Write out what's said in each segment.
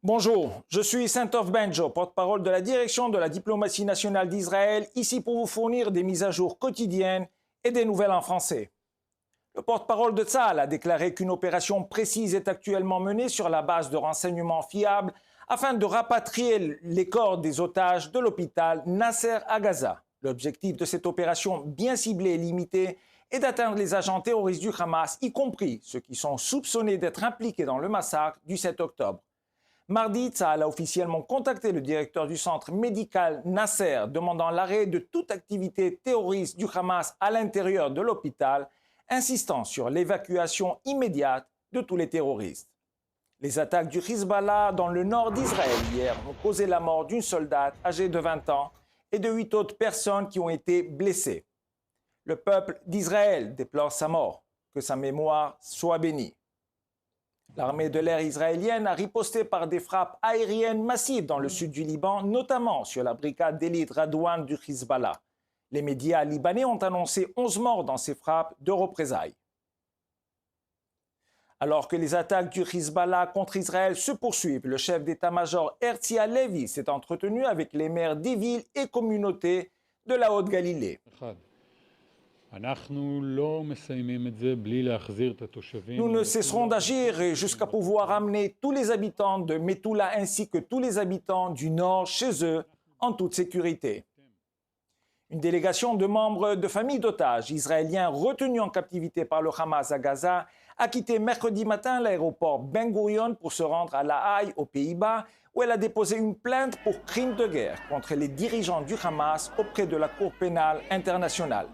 Bonjour, je suis Saint-Of Benjo, porte-parole de la direction de la diplomatie nationale d'Israël, ici pour vous fournir des mises à jour quotidiennes et des nouvelles en français. Le porte-parole de Tzahal a déclaré qu'une opération précise est actuellement menée sur la base de renseignements fiables afin de rapatrier les corps des otages de l'hôpital Nasser à Gaza. L'objectif de cette opération bien ciblée et limitée est d'atteindre les agents terroristes du Hamas, y compris ceux qui sont soupçonnés d'être impliqués dans le massacre du 7 octobre. Mardi, Tzahal a officiellement contacté le directeur du centre médical Nasser, demandant l'arrêt de toute activité terroriste du Hamas à l'intérieur de l'hôpital, insistant sur l'évacuation immédiate de tous les terroristes. Les attaques du Hezbollah dans le nord d'Israël hier ont causé la mort d'une soldate âgée de 20 ans et de 8 autres personnes qui ont été blessées. Le peuple d'Israël déplore sa mort, que sa mémoire soit bénie. L'armée de l'air israélienne a riposté par des frappes aériennes massives dans le sud du Liban, notamment sur la brigade d'élite Radouane du Hezbollah. Les médias libanais ont annoncé 11 morts dans ces frappes de représailles. Alors que les attaques du Hezbollah contre Israël se poursuivent, le chef d'état-major Herzi Halevi s'est entretenu avec les maires des villes et communautés de la Haute-Galilée. Nous ne cesserons d'agir jusqu'à pouvoir amener tous les habitants de Metula ainsi que tous les habitants du Nord chez eux en toute sécurité. Une délégation de membres de familles d'otages israéliens retenus en captivité par le Hamas à Gaza a quitté mercredi matin l'aéroport Ben Gurion pour se rendre à La Haye, aux Pays-Bas, où elle a déposé une plainte pour crimes de guerre contre les dirigeants du Hamas auprès de la Cour pénale internationale.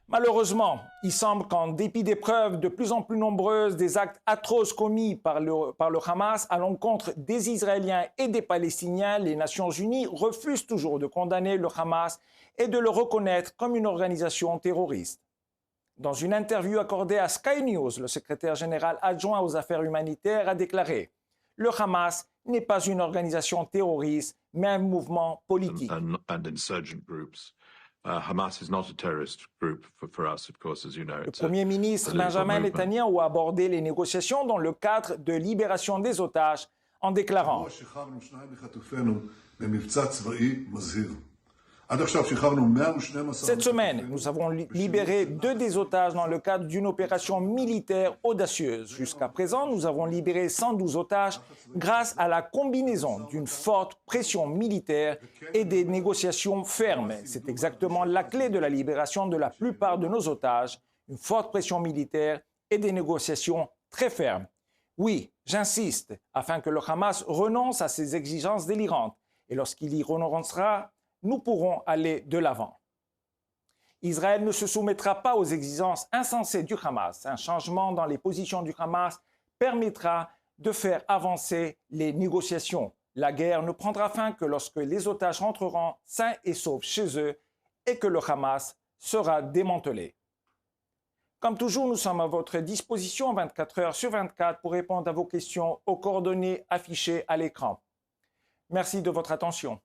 Malheureusement, il semble qu'en dépit des preuves de plus en plus nombreuses des actes atroces commis par le Hamas à l'encontre des Israéliens et des Palestiniens, les Nations Unies refusent toujours de condamner le Hamas et de le reconnaître comme une organisation terroriste. Dans une interview accordée à Sky News, le secrétaire général adjoint aux affaires humanitaires a déclaré « Le Hamas n'est pas une organisation terroriste, mais un mouvement politique. » Le Premier ministre Benjamin Netanyahu a abordé les négociations dans le cadre de libération des otages en déclarant « Cette semaine, nous avons libéré 2 des otages dans le cadre d'une opération militaire audacieuse. Jusqu'à présent, nous avons libéré 112 otages grâce à la combinaison d'une forte pression militaire et des négociations fermes. C'est exactement la clé de la libération de la plupart de nos otages, une forte pression militaire et des négociations très fermes. Oui, j'insiste, afin que le Hamas renonce à ses exigences délirantes. Et lorsqu'il y renoncera, nous pourrons aller de l'avant. Israël ne se soumettra pas aux exigences insensées du Hamas. Un changement dans les positions du Hamas permettra de faire avancer les négociations. La guerre ne prendra fin que lorsque les otages rentreront sains et saufs chez eux et que le Hamas sera démantelé. Comme toujours, nous sommes à votre disposition 24 heures sur 24 pour répondre à vos questions aux coordonnées affichées à l'écran. Merci de votre attention.